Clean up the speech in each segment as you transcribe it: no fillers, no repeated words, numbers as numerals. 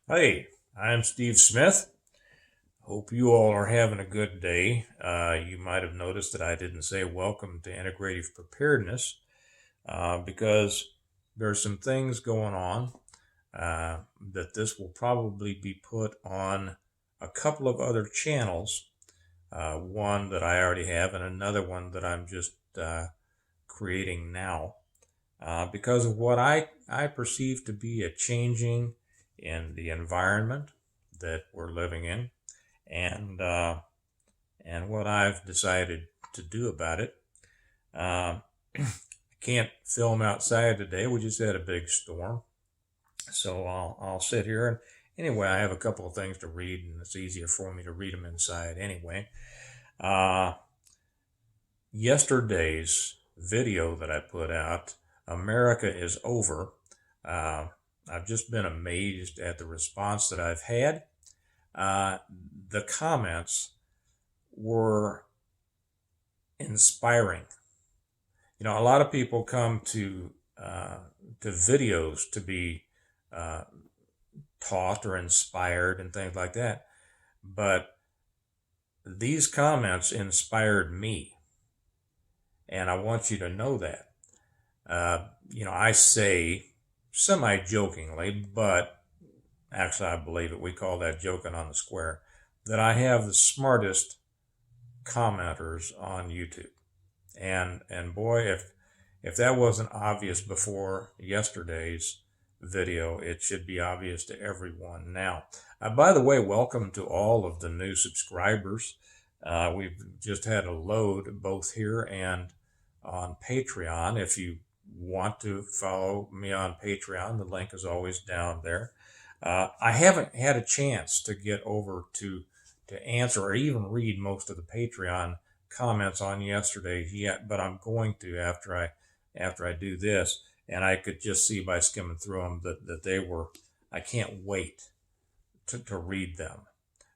Hey, I'm Steve Smith. Hope you all are having a good day. You might have noticed that I didn't say welcome to integrative preparedness because there's some things going on that this will probably be put on a couple of other channels. One that I already have and another one that I'm just creating now because of what I perceive to be a changing in the environment that we're living in, and and what I've decided to do about it. I can't film outside today. We just had a big storm, so I'll sit here and anyway, I have a couple of things to read, and it's easier for me to read them inside anyway. Uh, Yesterday's video that I put out, America is Over. Uh, I've just been amazed at the response that I've had. Uh, the comments were inspiring. You know, a lot of people come to videos to be uh, taught or inspired and things like that, but these comments inspired me, and I want you to know that. I say semi-jokingly, but actually I believe it. We call that joking on the square. That I have the smartest commenters on YouTube. And boy, if that wasn't obvious before yesterday's video, it should be obvious to everyone now. By the way, welcome to all of the new subscribers. We've just had a load both here and on Patreon. If you want to follow me on Patreon, the link is always down there. I haven't had a chance to get over to answer or even read most of the Patreon comments on yesterday yet, but I'm going to after I do this, and I could just see by skimming through them that they were. I can't wait to read them.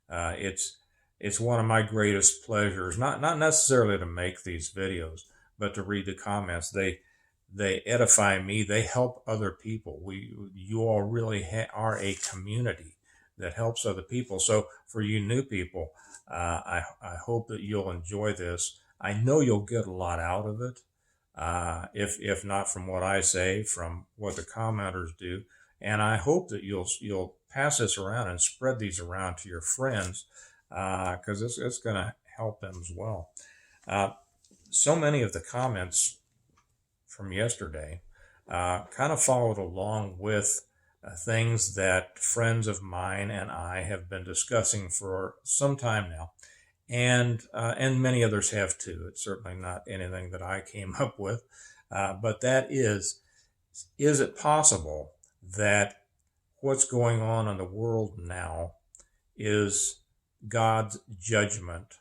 It's one of my greatest pleasures, not necessarily to make these videos, but to read the comments. They edify me. They help other people. You all really are a community that helps other people. So for you new people, I hope that you'll enjoy this. I know you'll get a lot out of it. If not from what I say, from what the commenters do, and I hope that you'll pass this around and spread these around to your friends because it's going to help them as well. Uh, so many of the comments from yesterday kind of followed along with things that friends of mine and I have been discussing for some time now, and many others have too. It's certainly not anything that I came up with, but that is it possible that what's going on in the world now is God's judgment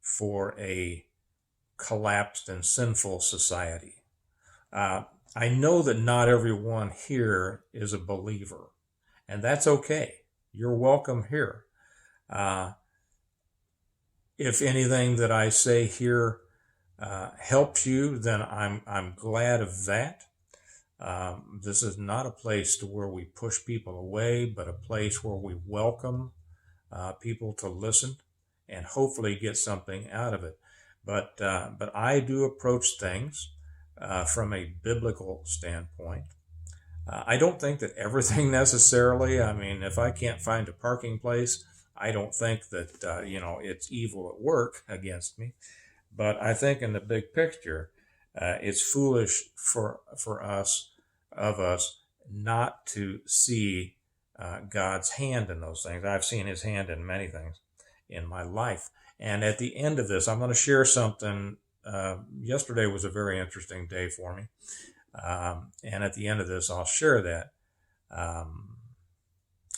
for a collapsed and sinful society? Uh, I know that not everyone here is a believer, and that's okay. You're welcome here. Uh, if anything that I say here helps you, then I'm glad of that. This is not a place to where we push people away, but a place where we welcome people to listen and hopefully get something out of it. But I do approach things from a biblical standpoint. I don't think that everything necessarily. I mean, if I can't find a parking place, I don't think that it's evil at work against me. But I think in the big picture, it's foolish for us not to see God's hand in those things. I've seen His hand in many things in my life. And at the end of this, I'm going to share something. Yesterday was a very interesting day for me. And at the end of this, I'll share that.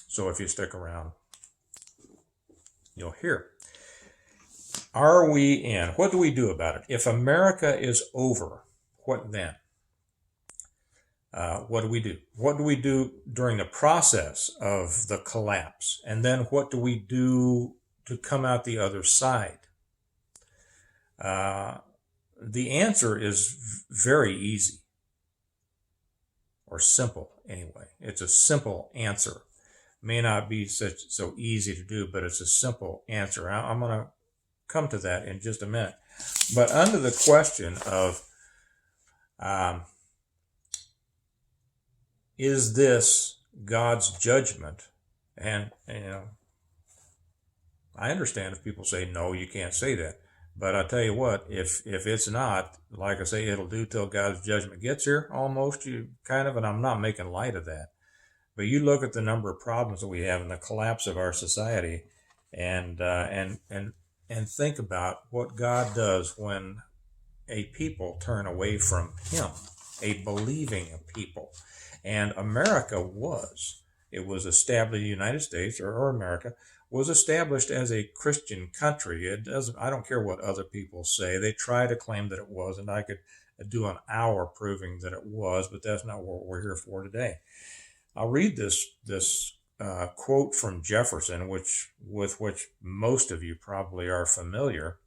So if you stick around, you'll hear. Are we in? What do we do about it? If America is over, what then? What do we do? What do we do during the process of the collapse? And then what do we do to come out the other side? The answer is very easy, or simple anyway. It's a simple answer. may not be so easy to do, but it's a simple answer. I'm going to come to that in just a minute. But under the question of is this God's judgment? And I understand if people say no, you can't say that. But I tell you what, if it's not, like I say, it'll do till God's judgment gets here. Almost, you kind of, and I'm not making light of that. But you look at the number of problems that we have and the collapse of our society, and think about what God does when a people turn away from Him, a believing people. And America was established, the United States or America was established as a Christian country. It doesn't. I don't care what other people say. They try to claim that it was, and I could do an hour proving that it was, but that's not what we're here for today. I'll read this quote from Jefferson, with which most of you probably are familiar.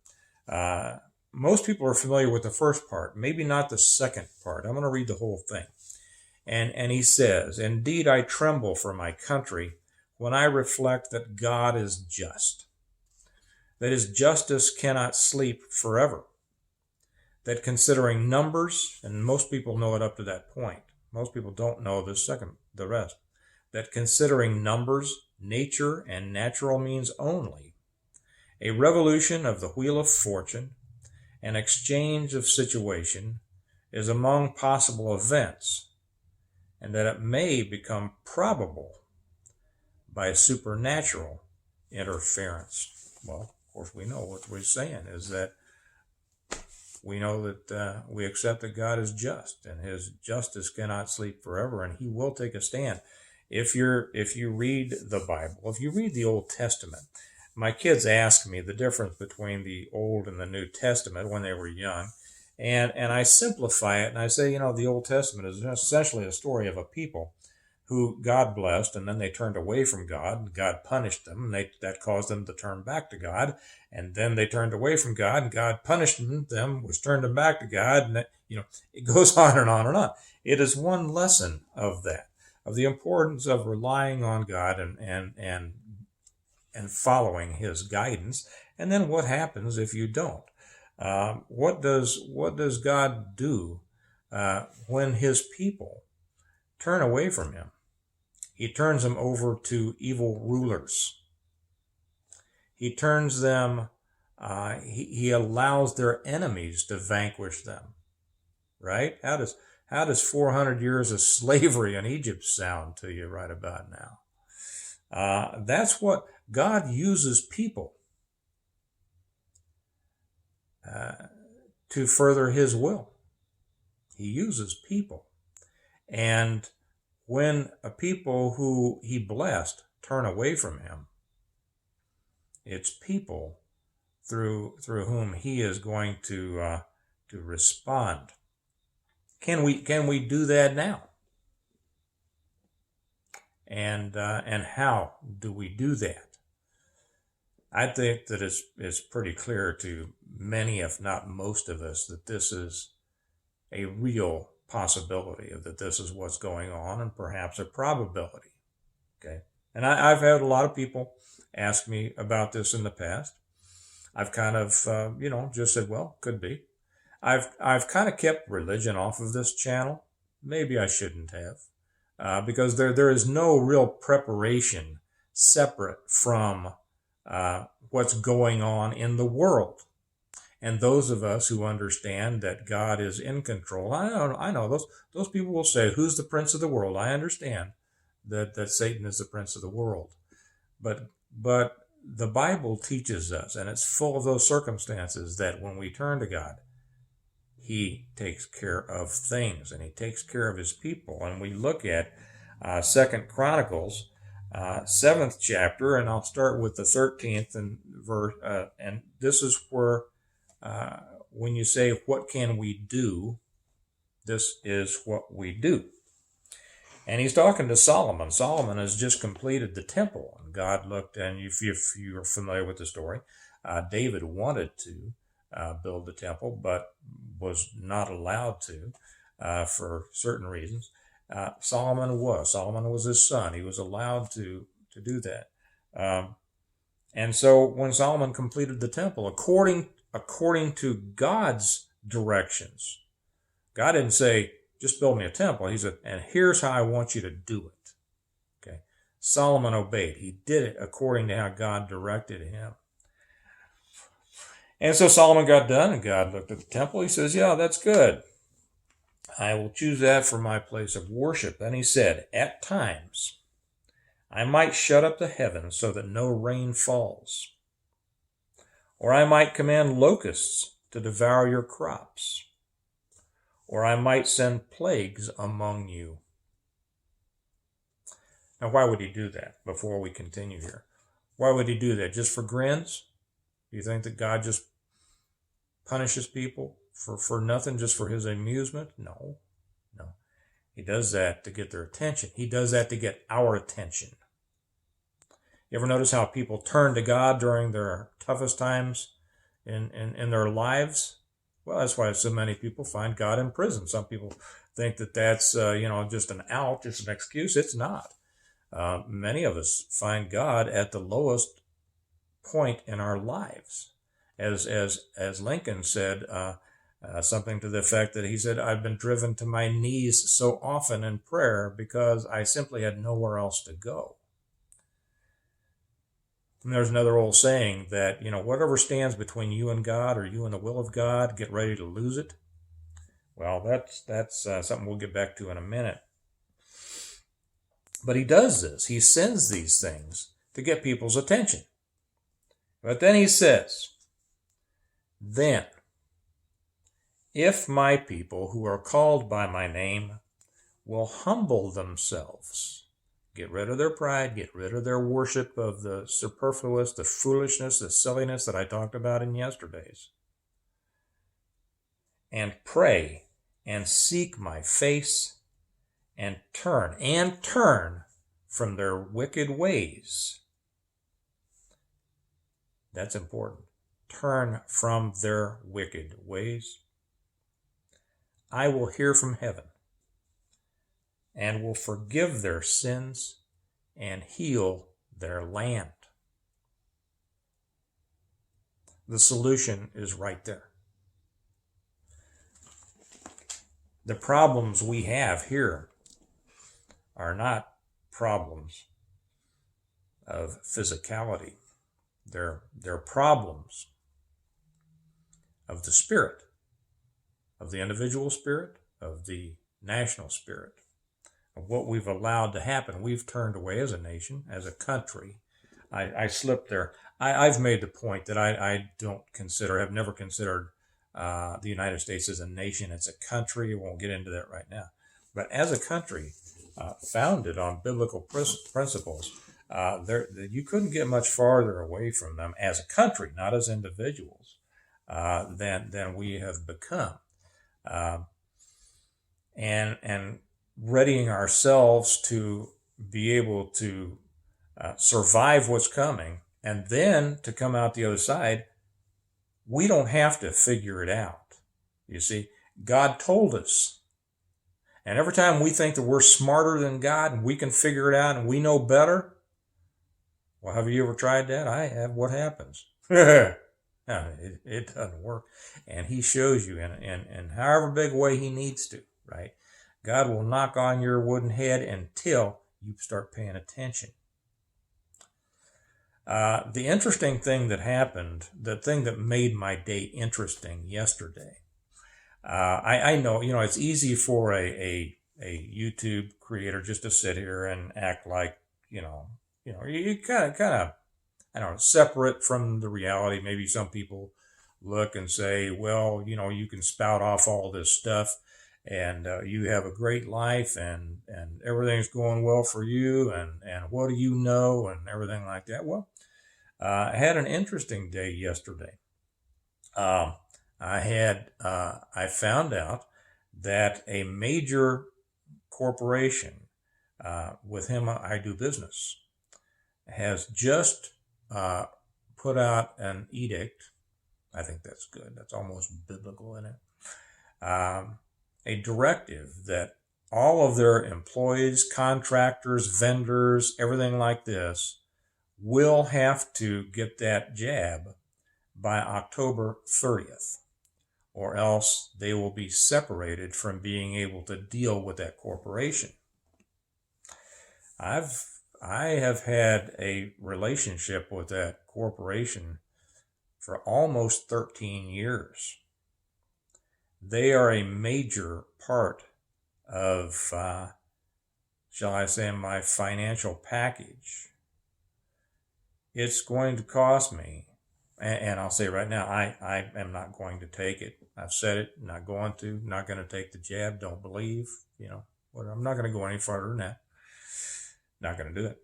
Most people are familiar with the first part, maybe not the second part. I'm going to read the whole thing. And he says, "Indeed, I tremble for my country when I reflect that God is just, that his justice cannot sleep forever, that considering numbers," and most people know it up to that point. Most people don't know the rest. "That considering numbers, nature, and natural means only, a revolution of the wheel of fortune, an exchange of situation, is among possible events, and that it may become probable by supernatural interference." Well, of course, we know what we're saying is that we know that we accept that God is just, and his justice cannot sleep forever, and he will take a stand. If you read the Bible, if you read the Old Testament, my kids ask me the difference between the Old and the New Testament when they were young, and I simplify it, and I say, the Old Testament is essentially a story of a people who God blessed, and then they turned away from God, and God punished them, and that caused them to turn back to God, and then they turned away from God, and God punished them, which turned them back to God, and it goes on and on and on. It is one lesson of that, of the importance of relying on God and following his guidance, and then what happens if you don't? What does God do when his people turn away from him? He turns them over to evil rulers. He turns them, he allows their enemies to vanquish them, right? How does 400 years of slavery in Egypt sound to you right about now? That's what God uses people to further his will. He uses people. And when a people who he blessed turn away from him, it's people through whom he is going to respond. Can we do that now? And how do we do that? I think that it's pretty clear to many, if not most of us, that this is a real possibility, that this is what's going on, and perhaps a probability. Okay, and I've had a lot of people ask me about this in the past. I've kind of just said, well, could be. I've kind of kept religion off of this channel. Maybe I shouldn't have, because there is no real preparation separate from what's going on in the world. And those of us who understand that God is in control, I know those people will say, who's the prince of the world? I understand that Satan is the prince of the world. But the Bible teaches us, and it's full of those circumstances, that when we turn to God, he takes care of things, and he takes care of his people. And we look at 2 Chronicles, 7th chapter, and I'll start with the 13th and verse, and this is where when you say, what can we do? This is what we do. And he's talking to Solomon. Solomon has just completed the temple. And God looked, and if you're familiar with the story, David wanted to build the temple, but was not allowed to for certain reasons. Solomon was his son. He was allowed to to do that. And so when Solomon completed the temple, according to God's directions, God didn't say, just build me a temple. He said, and here's how I want you to do it. Okay. Solomon obeyed. He did it according to how God directed him. And so Solomon got done, and God looked at the temple. He says, yeah, that's good. I will choose that for my place of worship. Then he said, at times I might shut up the heavens so that no rain falls, or I might command locusts to devour your crops, or I might send plagues among you. Now, why would he do that before we continue here? Why would he do that? Just for grins? Do you think that God just punishes people for nothing, just for his amusement? No. He does that to get their attention. He does that to get our attention. You ever notice how people turn to God during their toughest times in their lives? Well, that's why so many people find God in prison. Some people think that that's just an out, just an excuse. It's not. Many of us find God at the lowest point in our lives. As Lincoln said, something to the effect that he said, I've been driven to my knees so often in prayer because I simply had nowhere else to go. And there's another old saying that, whatever stands between you and God or you and the will of God, get ready to lose it. Well, that's something we'll get back to in a minute. But he does this. He sends these things to get people's attention. But then he says, then, if my people who are called by my name will humble themselves, get rid of their pride, get rid of their worship of the superfluous, the foolishness, the silliness that I talked about in yesterday's, and pray and seek my face and turn from their wicked ways. That's important. Turn from their wicked ways. I will hear from heaven and will forgive their sins and heal their land. The solution is right there. The problems we have here are not problems of physicality. They're problems of the spirit, of the individual spirit, of the national spirit, of what we've allowed to happen. We've turned away as a nation, as a country. I slipped there. I've made the point that I have never considered the United States as a nation. It's a country. We won't get into that right now. But as a country founded on biblical principles, you couldn't get much farther away from them as a country, not as individuals, than we have become. And readying ourselves to be able to survive what's coming, and then to come out the other side, we don't have to figure it out. You see, God told us. And every time we think that we're smarter than God and we can figure it out and we know better, well, have you ever tried that? I have. What happens? No, it doesn't work. And he shows you in however big way he needs to, right? God will knock on your wooden head until you start paying attention. The interesting thing that happened, the thing that made my day interesting yesterday, I know, it's easy for a YouTube creator just to sit here and act like, you kind of, I don't know, separate from the reality. Maybe some people look and say, well, you can spout off all this stuff and you have a great life and everything's going well for you and what do you know and everything like that. Well, I had an interesting day yesterday. I found out that a major corporation with whom I do business has just put out an edict. I think that's good. That's almost biblical in it. A directive that all of their employees, contractors, vendors, everything like this will have to get that jab by October 30th, or else they will be separated from being able to deal with that corporation. I have had a relationship with that corporation for almost 13 years. They are a major part of, shall I say, my financial package. It's going to cost me, and I'll say right now, I am not going to take it. I've said it, not going to take the jab, don't believe, I'm not going to go any farther than that. Not going to do it.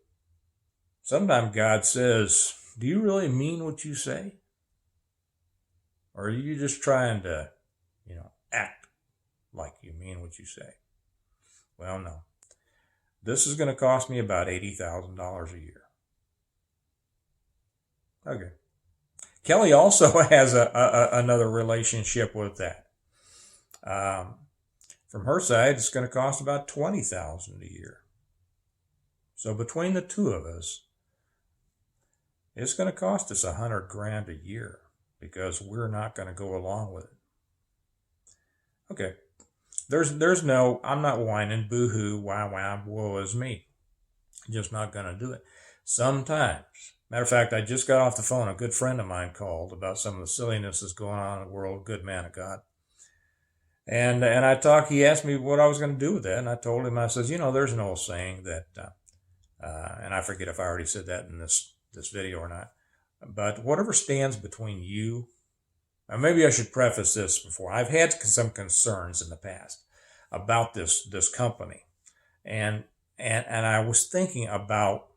Sometimes God says, do you really mean what you say? Or are you just trying to, act like you mean what you say? Well, no. This is going to cost me about $80,000 a year. Okay. Kelly also has another relationship with that. From her side, it's going to cost about $20,000 a year. So between the two of us, it's going to cost us $100,000 a year because we're not going to go along with it. Okay. There's no, I'm not whining, boo-hoo, wah, woe is me. Just not going to do it. Sometimes. Matter of fact, I just got off the phone. A good friend of mine called about some of the silliness that's going on in the world. Good man of God. And he asked me what I was going to do with that. And I told him, I says, there's an old saying that, and I forget if I already said that in this video or not, but whatever stands between you, and maybe I should preface this before. I've had some concerns in the past about this company. And I was thinking about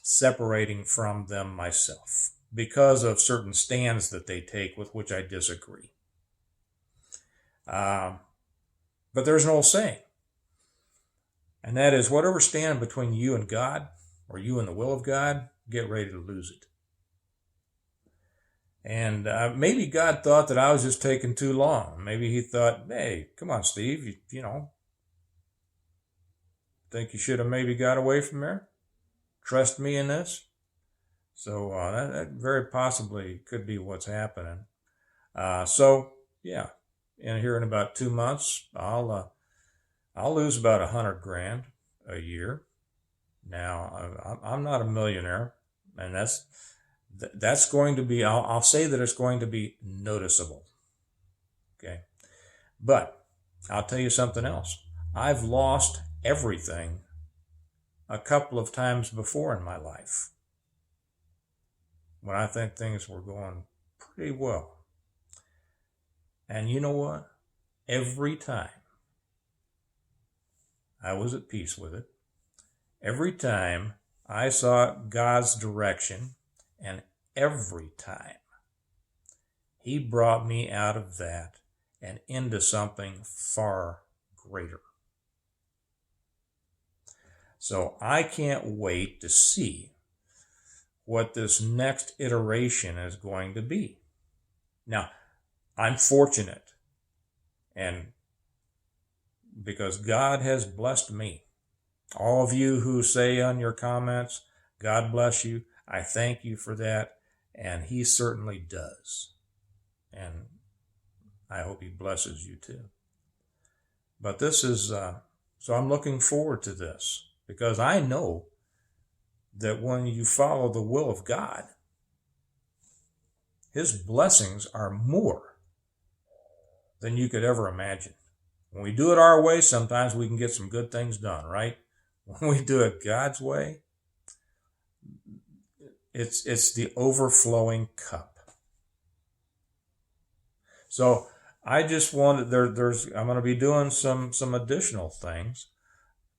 separating from them myself because of certain stands that they take with which I disagree. But there's an old saying, and that is whatever stand between you and God or you and the will of God, get ready to lose it. And maybe God thought that I was just taking too long. Maybe he thought, hey, come on, Steve, you think you should have maybe got away from there? Trust me in this? So that very possibly could be what's happening. Yeah, and here in about 2 months, I'll lose about $100,000 a year. Now, I'm not a millionaire, and that's going to be, I'll say that it's going to be noticeable. Okay. But I'll tell you something else. I've lost everything a couple of times before in my life when I think things were going pretty well. And you know what? Every time I was at peace with it. Every time I saw God's direction, and every time he brought me out of that and into something far greater. So I can't wait to see what this next iteration is going to be. Now, I'm fortunate, and because God has blessed me. All of you who say on your comments, God bless you, I thank you for that, and he certainly does. And I hope he blesses you too. But this is, so I'm looking forward to this, because I know that when you follow the will of God, his blessings are more than you could ever imagine. When we do it our way, sometimes we can get some good things done, right? When we do it God's way, it's the overflowing cup. So I just wanted, I'm going to be doing some additional things.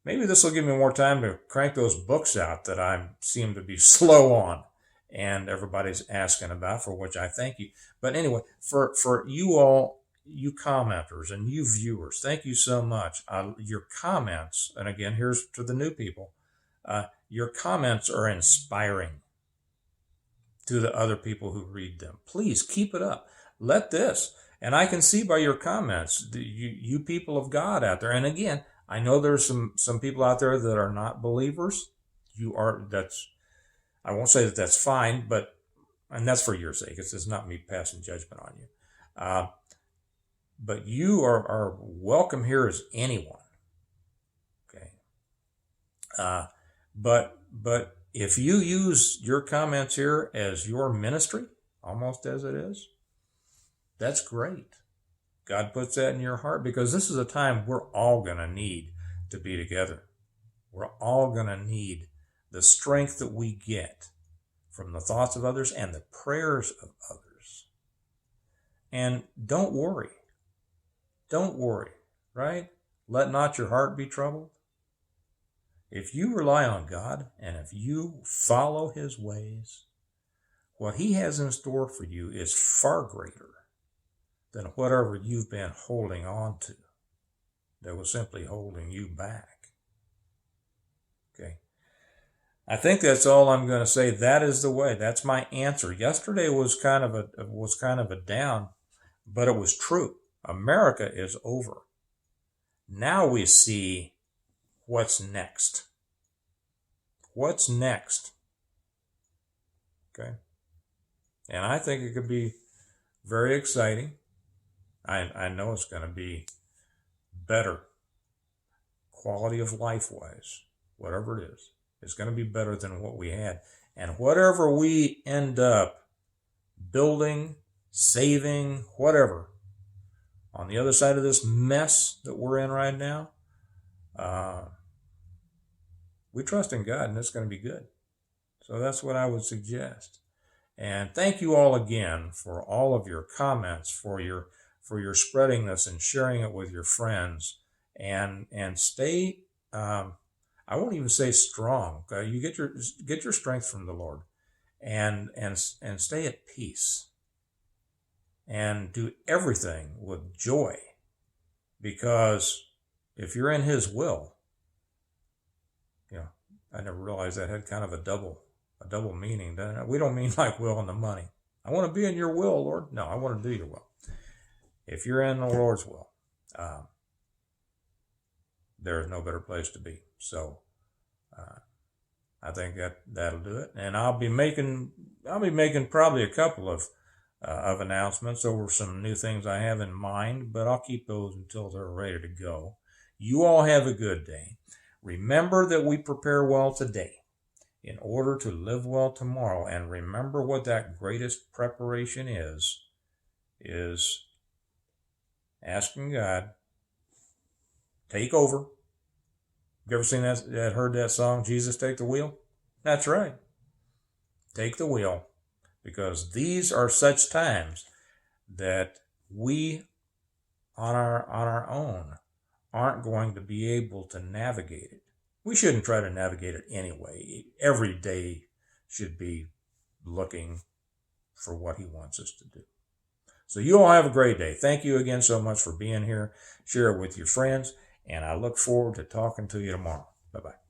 Maybe this will give me more time to crank those books out that I seem to be slow on and everybody's asking about, for which I thank you. But anyway, for you all, you commenters and you viewers, thank you so much. Your comments, and again, here's to the new people, your comments are inspiring to the other people who read them. Please keep it up. Let this, and I can see by your comments, you people of God out there, and again, I know there's some people out there that are not believers. I won't say that that's fine, and that's for your sake. It's not me passing judgment on you. But you are welcome here as anyone. Okay. But if you use your comments here as your ministry, almost as it is, that's great. God puts that in your heart, because this is a time we're all going to need to be together. We're all going to need the strength that we get from the thoughts of others and the prayers of others. And don't worry. Don't worry, right? Let not your heart be troubled. If you rely on God and if you follow his ways, what he has in store for you is far greater than whatever you've been holding on to that was simply holding you back. Okay. I think that's all I'm going to say. That is the way. That's my answer. Yesterday was kind of a down, but it was true. America is over. Now we see what's next. What's next? Okay. And I think it could be very exciting. I know it's going to be better, quality of life wise, whatever it is. It's going to be better than what we had. And whatever we end up building, saving, whatever, on the other side of this mess that we're in right now, we trust in God, and it's going to be good. So that's what I would suggest. And thank you all again for all of your comments, for your spreading this and sharing it with your friends, and stay. I won't even say strong. You get your strength from the Lord, and stay at peace, and do everything with joy, because if you're in his will, I never realized that had kind of a double meaning, doesn't it? We don't mean like will and the money. I want to be in your will, Lord. No, I want to do your will. If you're in the Lord's will, there is no better place to be. So I think that'll do it. And I'll be making probably a couple of announcements over some new things I have in mind, but I'll keep those until they're ready to go. You all have a good day. Remember that we prepare well today in order to live well tomorrow. And remember what that greatest preparation is asking God, take over. You ever seen that, heard that song, Jesus Take the Wheel? That's right. Take the wheel. Because these are such times that we on our own aren't going to be able to navigate it. We shouldn't try to navigate it anyway. Every day should be looking for what he wants us to do. So you all have a great day. Thank you again so much for being here. Share it with your friends, and I look forward to talking to you tomorrow. Bye-bye.